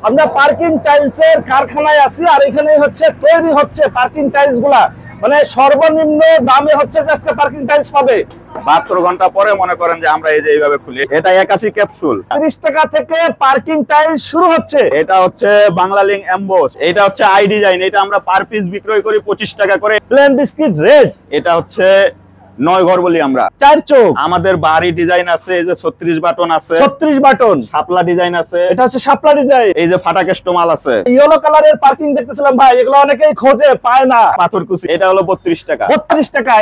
আমরা parking tiles এর কারখানায় আছি আর এখানেই হচ্ছে তৈরি হচ্ছে পার্কিং টাইলস গুলা, মানে সর্বনিম্ন দামে হচ্ছে আজকে পার্কিং টাইলস পাবে। 72 ঘন্টা পরে মনে করেন যে আমরা এই যে এইভাবে খুলি। এটা 81 ক্যাপসুল, 30 টাকা থেকে পার্কিং টাইলস শুরু হচ্ছে। এটা হচ্ছে বাংলা লিঙ্ক এমবোস, এটা হচ্ছে আই ডিজাইন, এটা আমরা পার পিস বিক্রয় করি 25 টাকা করে। প্লেন বিস্কিট রেড, এটা হচ্ছে 9 ঘর বলি আমরা। 4 চোখ, আমাদের বাড়ি ডিজাইন আছে, এই যে 36 বাটন আছে, 36 বাটন, শাপলা ডিজাইন আছে, এটা হচ্ছে শাপলা ডিজাইন, এই যে ফাটা কাস্টমাল আছে। ইয়েলো কালারের পার্কিং দেখতেছিলাম ভাই, এগুলো অনেকেই খোঁজে পায় না। পাথরকুচি, এটা হলো 32 টাকা। 32 টাকা,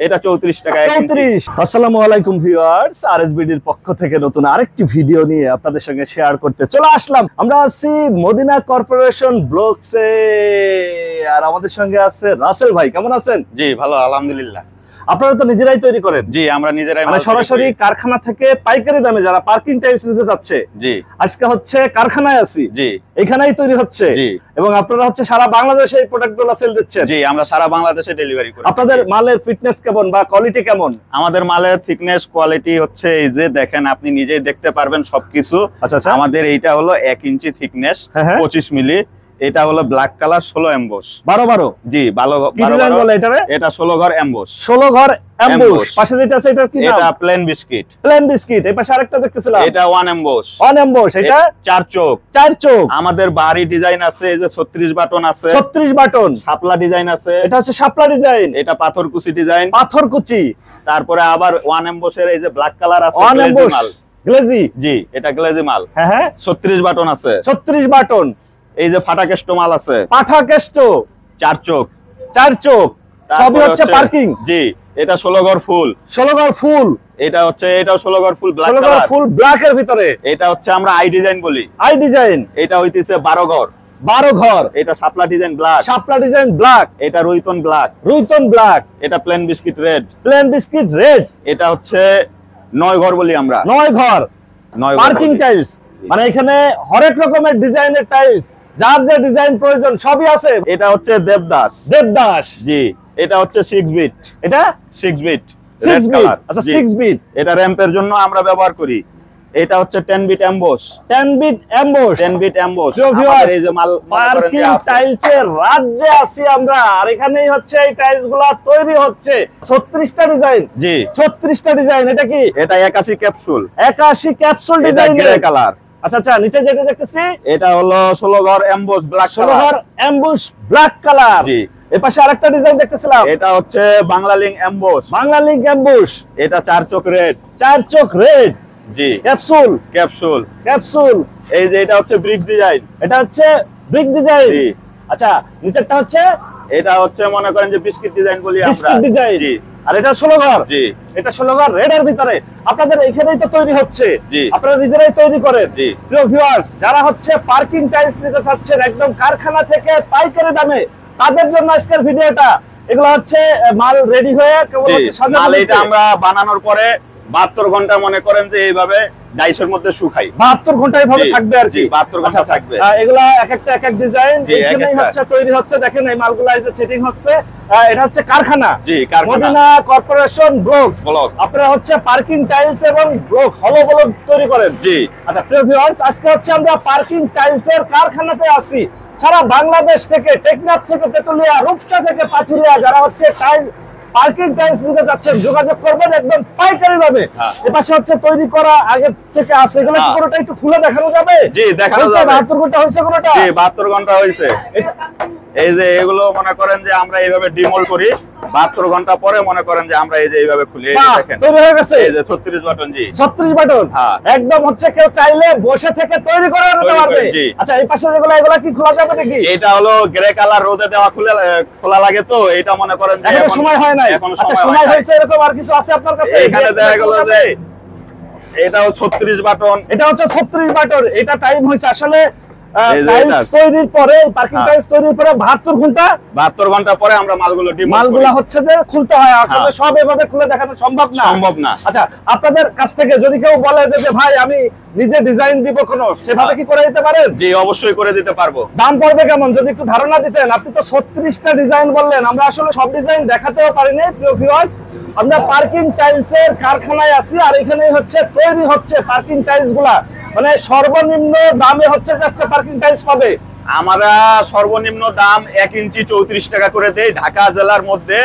এটা 34 টাকা। 34। আসসালামু আলাইকুম ভিউয়ার্স, আরএসবিডির পক্ষ থেকে নতুন আরেকটি ভিডিও নিয়ে আপনাদের সঙ্গে শেয়ার করতে চলে আসলাম। আমরা আছি মদিনা কর্পোরেশন ব্লকসে, আর আমাদের সঙ্গে আছে রাসেল ভাই। কেমন আছেন? জি ভালো, আলহামদুলিল্লাহ। আপনারা তো নিজেরাই তৈরি করেন? জি আমরা নিজেরাই, মানে সরাসরি কারখানা থেকে পাইকারি দামে যারা পার্কিং টাইলস নিতে যাচ্ছে, জি আজকে হচ্ছে কারখানায় আছি, জি এখানেই তৈরি হচ্ছে, জি। এবং আপনারা হচ্ছে সারা বাংলাদেশে এই প্রোডাক্টগুলো সেল দিচ্ছেন? জি আমরা সারা বাংলাদেশে ডেলিভারি করি। আপনাদের মালের ফিটনেস কেমন বা কোয়ালিটি কেমন? আমাদের মালের থিকনেস কোয়ালিটি হচ্ছে এই যে দেখেন, আপনি নিজেই দেখতে পারবেন সবকিছু। আচ্ছা আচ্ছা। আমাদের এইটা হলো 1 ইঞ্চি থিকনেস, হ্যাঁ। 25 মিলি। এটা হলো ব্ল্যাক কালার 16 এমবোস। 12 জি 12 কি ডিজাইন বলে এটারে? এটা 16 ঘর এমবোস। 16 ঘর এমবোস। পাশে যেটা আছে এটা কি নাম? এটা প্লেন বিস্কিট। Plane biscuit. এই পাশে আরেকটা দেখতেছিলাম, এটা 1 এমবোস। 1 এমবোস। এটা 4 চোখ। 4 চোখ। আমাদের বাড়ি ডিজাইন আছে, এই যে 36 বাটন আছে, 36 বাটন, শাপলা ডিজাইন আছে, এটা হচ্ছে শাপলা ডিজাইন, এটা পাথরকুচি ডিজাইন, পাথরকুচি। তারপরে আবার 1 এমবোসের এই যে ব্ল্যাক কালার আছে, 1 এমবোস গ্লেজি। জি এটা গ্লেজি মাল। হ্যাঁ হ্যাঁ। 36 বাটন আছে, 36 বাটন। এই যে ফাটা কাস্টমাল আছে, পাঠা কেষ্ট, 4 চোখ। 4 চোখ, সবই হচ্ছে পার্কিং। জি এটা 16 ঘর ফুল। 16 ঘর ফুল। এটা হচ্ছে, এটাও 16 ঘর ফুল ব্ল্যাক 16 ঘর কালার, ফুল ব্ল্যাক এর ভিতরে। এটা হচ্ছে আমরা আই ডিজাইন বলি। Eye design. এটা হইতেছে 12 ঘর। 12 ঘর। এটা শাপলা ডিজাইন ব্ল্যাক, শাপলা ডিজাইন ব্ল্যাক। এটা রুইতন ব্ল্যাক, রুইতন ব্ল্যাক। এটা plain biscuit red, plain biscuit red. এটা হচ্ছে 9 ঘর বলি আমরা। 9 ঘর 9 পার্কিং টাইলস, মানে এখানে হরেক রকমের ডিজাইনের টাইলস, যার যে ডিজাইন প্রয়োজন সবই আছে। এটা হচ্ছে দেবদাস। দেবদাস। জি এটা হচ্ছে 6 বিট। এটা 6 বিট 6 বিট। আচ্ছা 6 বিট। এটা র‍্যাম্পের জন্য আমরা ব্যবহার করি। এটা হচ্ছে 10 bit emboss. 10 bit emboss. 10 bit emboss. আমাদের এই যে মাল পার্কিং টাইলসের রাজ্যে আছি আমরা, আর এখানেই হচ্ছে এই টাইলসগুলো তৈরি হচ্ছে। 36টা ডিজাইন। জি 36টা ডিজাইন। এটা কি? এটা 81 capsule. 81 capsule design, grey colour. আচ্ছা আচ্ছা। নিচে যেটা দেখতেছি এটা হলো 16 ঘর এমবোস ব্ল্যাক কালার। 16 ঘর এমবোস ব্ল্যাক কালার। জি এই পাশে আরেকটা ডিজাইন দেখতেছিলাম, এটা হচ্ছে Bangla link emboss. Bangla link emboss. এটা 4 চোখ রেড। 4 চোখ রেড। জি ক্যাপসুল। ক্যাপসুল। ক্যাপসুল। এই যে এটা হচ্ছে ব্রিক ডিজাইন। এটা হচ্ছে ব্রিক ডিজাইন। জি আচ্ছা নিচেরটা হচ্ছে, এটা হচ্ছে মনে করেন যে বিস্কিট ডিজাইন বলি আমরা। Biscuit design. জি আর এটা 16 ঘর। জি এটা 16 ঘর রেড এর ভিতরে। আপনাদের এখানেই তো তৈরি হচ্ছে, জি আপনারা নিজেরাই তৈরি করেন। জি প্রিয় ভিউয়ার্স, যারা হচ্ছে পার্কিং টাইলস নিতে চাচ্ছেন একদম কারখানা থেকে পাইকারি দামে, তাদের জন্য আজকের ভিডিওটা। এগুলো হচ্ছে মাল রেডি হয়ে কেবল হচ্ছে সাজানো মাল। হয়েছে। এটা আমরা বানানোর পরে 72 ঘন্টা মনে করেন যে এইভাবে ডাইসের মধ্যে শুকাই। 72 ঘন্টা এইভাবে থাকবে আর কি। 72 ঘন্টা থাকবে। এগুলা এক একটা এক এক ডিজাইন এখানেই একটা হচ্ছে তৈরি হচ্ছে। দেখেন এই মালগুলা এই যে সেটিং হচ্ছে, এটা হচ্ছে কারখানা। জি কারখানা, মদিনা কর্পোরেশন ব্লকস। আপনারা হচ্ছে পার্কিং টাইলস এবং ব্লক হলো বলে তৈরি করেন। জি আচ্ছা প্রিয় ভিউয়ার্স, আজকে হচ্ছে আমরা পার্কিং টাইলস এর কারখানাতে আছি। সারা বাংলাদেশ থেকে, টেকনাফ থেকে তেতুলিয়া, রূপসা থেকে পাথুরিয়া, যারা হচ্ছে টাইল পার্কিং টাইলস নিতে যাচ্ছেন যোগাযোগ করবেন একদম পাইকারি দামে। এপাশে হচ্ছে তৈরি করা আগে থেকে আছে, এগুলো কি কোনটা একটু খুলে দেখানো যাবে? জি দেখানো যাবে। 72 ঘন্টা হইছে কোনটা? জি 72 ঘন্টা হইছে। এই যে এগুলো মনে করেন যে আমরা এইভাবে ডিমোল্ড করি, 72 ঘন্টা পরে মনে করেন যে আমরা এই যে এইভাবে খুলি। এই যে দেখেন তৈরি হয়ে গেছে। এই যে 36 বাটন। জি 36 বাটন। হ্যাঁ একদম হচ্ছে কেউ চাইলে বসে থেকে তৈরি করে নিতে পারবে। আচ্ছা এই পাশে যেগুলো, এগুলা কি খোলা যাবে নাকি? এটা হলো গ্রে কালার, রোদে দেওয়া খোলা লাগে তো, এটা মনে করেন যে এখন সময় হয় নাই। আচ্ছা সময় হয়েছে এরকম আর কিছু আছে আপনার কাছে? এখানে দেখা গেল যে এটাও 36 বাটন। এটা হচ্ছে 36 বাটন। এটা টাইম হইছে আসলে টাইলস তৈরির পরে, পার্কিং টাইলস তৈরির পরে 72 ঘন্টা। 72 ঘন্টা পরে আমরা মালগুলো হচ্ছে যে খুলতে হয়। আসলে সব এভাবে খুলে দেখানো সম্ভব না। আচ্ছা আপনাদের কাছ থেকে যদি কেউ বলে যে ভাই আমি নিজে ডিজাইন দিব কোনো, সেভাবে কি করে দিতে পারেন? জি অবশ্যই করে দিতে পারবো। দাম পড়বে কেমন যদি একটু ধারণা দিতেন? আপনি তো 36টা ডিজাইন বললেন, আমরা আসলে সব ডিজাইন দেখাতেও পারিনি। প্রিয় ভিউয়ার্স, আমরা পার্কিং টাইলস এর কারখানায় আছি আর এখানেই হচ্ছে তৈরি হচ্ছে পার্কিং টাইলস গুলা। মানে সর্বনিম্ন দামে হচ্ছে যে আজকে পার্কিং টাইলস পাবে। আমরা সর্বনিম্ন দাম 1 ইঞ্চি 34 টাকা করে দেই। ঢাকা জেলার মধ্যে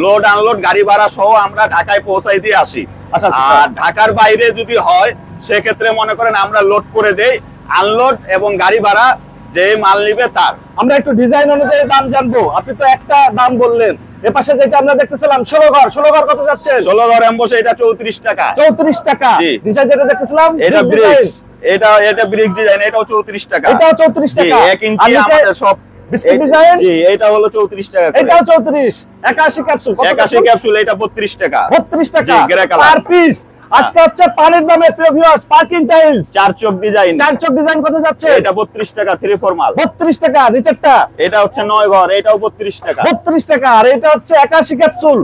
লোড আনলোড গাড়ি ভাড়া সহ আমরা ঢাকায় পৌঁছাই দিয়ে আসি। আচ্ছা, আর ঢাকার বাইরে যদি হয় সেক্ষেত্রে মনে করেন আমরা লোড করে দেই, আনলোড এবং গাড়ি ভাড়া যে মাল নিবে তার। আমরা একটু ডিজাইন অনুযায়ী দাম জানবো। আপনি তো একটা দাম বললেন, এর পাশে যেটা আমরা দেখতেছিলাম 16 ঘর, 16 ঘর কত যাচ্ছে? 16 ঘর এমবস এটা 34 টাকা। 34 টাকা। ডিজাইন যেটা দেখতেছিলাম এটা ব্রিক্স, এটা ব্রিক্স ডিজাইন, এটাও 34 টাকা। এটাও 34 টাকা। 1 ইঞ্চি আমাদের সব বিস্কিট ডিজাইন। জি, এটা হলো 34 টাকা করে। এটাও 34। 81 ক্যাপসুল কত? 81 ক্যাপসুল এটা 32 টাকা। 32 টাকা গ্রে কালার পার পিস। আজকে হচ্ছে পানির দামে প্রিয় ভিউয়ার্স পার্কিং টাইলস 4 চোখ ডিজাইন। 4 চোখ ডিজাইন কত যাচ্ছে? এটা 32 টাকা 3 ফরমাল। 32 টাকা নিচেরটা। এটা হচ্ছে 9 ঘর, এটাও 32 টাকা। 32 টাকা। আর এটা হচ্ছে 81 ক্যাপসুল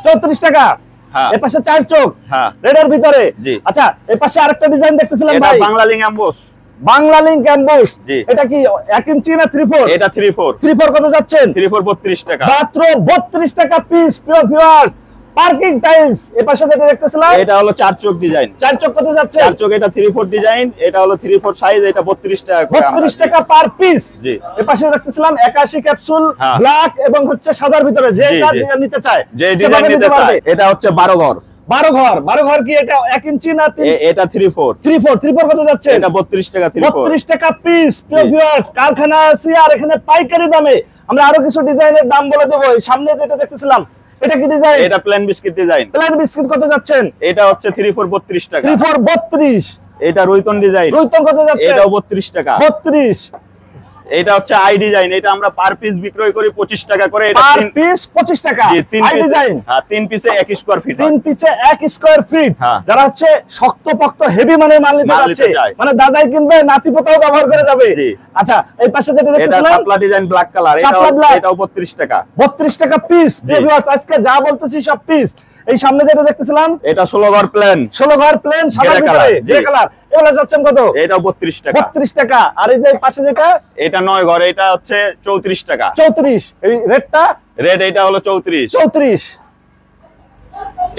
34 টাকা। হ্যাঁ। এর পাশে 4 চোখ। হ্যাঁ। রেডের ভিতরে। জি। আচ্ছা, এর পাশে আরেকটা ডিজাইন দেখতেছিলাম এটা ভাই। Bangla link emboss. Bangla link emboss. জি। এটা কি 1 ইঞ্চি না 3/4? এটা 3/4। 3/4 কত যাচ্ছেন? 3/4 32 টাকা। মাত্র 32 টাকা পিস প্রিয় ভিউয়ার্স পার্কিং টাইলস। এর পাশে যেটা দেখতেছিলাম এটা হলো 4 চোখ ডিজাইন। 4 চোখ কত যাচ্ছে? 4 চোখ এটা 3/4 ডিজাইন, এটা হলো 3/4 সাইজ, এটা 32 টাকা করে। 32 টাকা পার পিস। জি। এর পাশে দেখতেছিলাম 81 ক্যাপসুল হ্যাঁ। ব্ল্যাক এবং হচ্ছে সাদার ভিতরে যে জি, কাজ জি। নিতে চায় যে সেভাবে ডিজাইন নিতে পারবে। চায়। এটা হচ্ছে 12 ঘর। 12 ঘর কি এটা 1 ইঞ্চি না 3? এটা 3/4। 3/4 কত যাচ্ছে? এটা 32 টাকা 3/4। 32 টাকা পিস প্রিয় জি। ভিউয়ার্স। কারখানা আছে আর এখানে পাইকারি দামে আমরা আরো কিছু ডিজাইনের দাম বলে দেবো। এই সামনে যেটা দেখতেছিলাম এটা কি ডিজাইন? এটা plain biscuit design. Plain biscuit কত যাচ্ছেন? এটা হচ্ছে 3/4 32 টাকা। 3/4 32। এটা রুইতন ডিজাইন। রুইতন কত যাচ্ছে? এটাও 32 টাকা। 32। এটা হচ্ছে আই ডিজাইন, এটা আমরা পার পিস বিক্রয় করি 25 টাকা করে। এটা পার পিস 25 টাকা। জি, 3 আই ডিজাইন। হ্যাঁ, 3 পিসে 1 স্কয়ার ফিট। 3 পিসে 1 স্কয়ার ফিট। হ্যাঁ। যারা হচ্ছে শক্তপোক্ত হেভি মানে মাল নিতে মাল যাচ্ছে, নিতে চায়। মানে দাদাই কিনবে নাতি পোতাও ব্যবহার করে যাবে। জি। আচ্ছা, এই পাশে যেটা এটা দেখতেছিলাম শাপলা ডিজাইন ব্ল্যাক কালার, শাপলা black। এটাও 32 টাকা। 32 টাকা পিস। ভিউয়ার্স আজকে যা বলতেছি সব পিস। এই সামনে যেটা দেখতেছিলাম এটা 16 ঘর প্লেন। 16 ঘর প্লেন সাদা গ্রে ভিতরে কালার, জি। Grey colour. এগুলো যাচ্ছেন কত? এটাও 32 টাকা। 32 টাকা। আর এই যে পাশে যেটা এটা 9 ঘর, এটা হচ্ছে 34 টাকা। 34। এই রেডটা রেড এটা হলো 34। 34।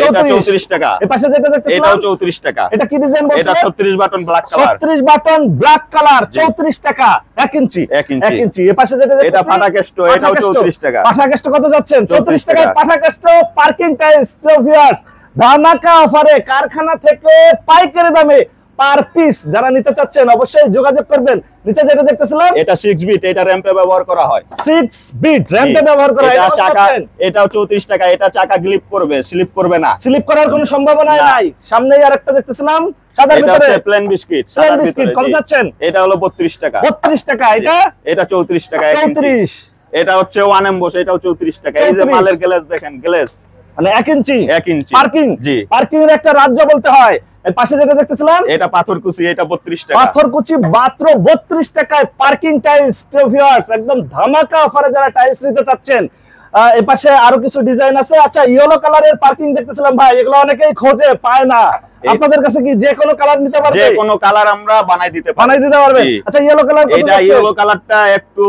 এটা 34 টাকা। এই পাশে যেটা দেখতেছিলাম এটাও 34 টাকা। এটা কি ডিজাইন বলছেন? এটা 36 button black colour. 36 button black colour 34 টাকা 1 ইঞ্চি। 1 ইঞ্চি। 1 ইঞ্চি। এই পাশে যেটা দেখতেছি এটা পাটা কেষ্ট, এটাও 34 টাকা। পাটা কেষ্ট কত যাচ্ছেন? 34 টাকায় টাকা। পাটা কেষ্ট পার্কিং টাইলস প্রিয় ভিউয়ার্স ধামাকা অফারে কারখানা থেকে পাইকারি দামে পার পিস। যারা নিতে চাচ্ছেন অবশ্যই যোগাযোগ করবেন। নিচে যেটা দেখতেছিলাম এটা 6 বিট, এটা র‍্যাম্পে ব্যবহার করা হয়। 6 বিট র‍্যাম্পে ব্যবহার করা হয়। এটা চাকা, এটাও 34 টাকা। এটা চাকা গ্লিপ করবে, স্লিপ করবে না। স্লিপ করার কোনো সম্ভাবনা না। নাই। সামনেই আরেকটা দেখতেছিলাম সাদার এটা ভিতরে হচ্ছে প্লেন বিস্কিট, প্লেন সাদার বিস্কিট ভিতরে। কত জি। যাচ্ছেন? এটা হলো 32 টাকা। 32 টাকা। এটা এটা 34 টাকা 1 ইঞ্চি। 34। এটা হচ্ছে 1 এমবস, এটাও 34 টাকা। এই যে 34 মালের গ্লাস দেখেন, গ্লাস মানে 1 ইঞ্চি। 1 ইঞ্চি। পার্কিং। জি। পার্কিং এর একটা রাজ্য বলতে হয়। এর পাশে যেটা দেখতেছিলাম এটা পাথরকুচি, এটা 32 টাকা। পাথরকুচি মাত্র 32 টাকায় পার্কিং টাইলস প্রিয় ভিউয়ার্স একদম ধামাকা অফারে যারা টাইলস নিতে চাচ্ছেন। এই পাশে আরো কিছু ডিজাইন আছে। আচ্ছা, ইয়েলো কালারের পার্কিং দেখতেছিলাম ভাই, এগুলো অনেকেই খোঁজে পায় না। আপনাদের কাছে কি যে কোনো কালার নিতে পারবে? যে কোনো কালার আমরা বানাই দিতে পারি। বানাই দিতে পারবে। জি। আচ্ছা, ইয়েলো কালার কত এটা যাচ্ছে? ইয়েলো কালারটা একটু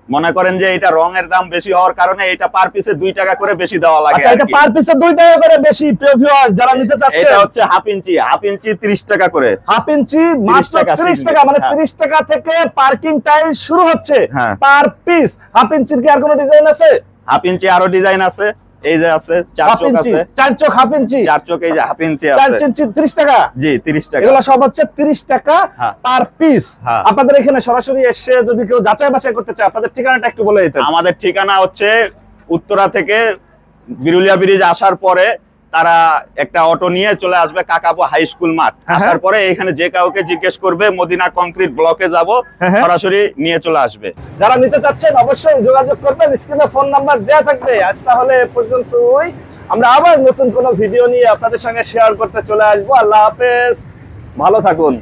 মনে করেন যে এটা রঙের দাম বেশি হওয়ার কারণে এটা পার পিসে 2 টাকা করে বেশি দেওয়া লাগে। আচ্ছা, এটা পার পিসে 2 টাকা করে বেশি প্রিয় ভিউয়ার্স যারা নিতে চাচ্ছেন। এটা হচ্ছে হাফ ইঞ্চি, হাফ ইঞ্চি 30 টাকা করে। হাফ ইঞ্চি মাত্র 30 টাকা। মানে হ্যাঁ। 30 টাকা থেকে পার্কিং টাইলস শুরু হচ্ছে হ্যাঁ। Per piece. হাফ ইঞ্চির কি আর কোনো ডিজাইন আছে? হাফ ইঞ্চি আরো ডিজাইন আছে, এই যে আছে 4 হাফ চোখ ইঞ্চি আছে। 4 চোখ হাফ ইঞ্চি। 4 চোখ এই যে হাফ ইঞ্চি 4 আছে। ইঞ্চি 30 টাকা। জি, 30 টাকা। এগুলো সব হচ্ছে 30 টাকা হ্যাঁ। Per piece. হ্যাঁ। আপনাদের এখানে সরাসরি এসে যদি কেউ যাচাই বাছাই করতে চায় আপনাদের ঠিকানাটা একটু বলে দিতেন। আমাদের ঠিকানা হচ্ছে উত্তরা থেকে বিরুলিয়া ব্রিজ আসার পরে তারা একটা অটো নিয়ে চলে আসবে কাকাবো হাই স্কুল মাঠ। আসার পরে এখানে যে কাউকে জিজ্ঞেস করবে মদিনা কংক্রিট ব্লকে যাব, সরাসরি নিয়ে চলে আসবে। যারা নিতে চাচ্ছেন অবশ্যই যোগাযোগ করবেন, স্ক্রিনে ফোন নাম্বার দেয়া থাকবে। আজ তাহলে এ পর্যন্তই, আমরা আবার নতুন কোনো ভিডিও নিয়ে আপনাদের সঙ্গে শেয়ার করতে চলে আসবো। আল্লাহ হাফেজ, ভালো থাকুন।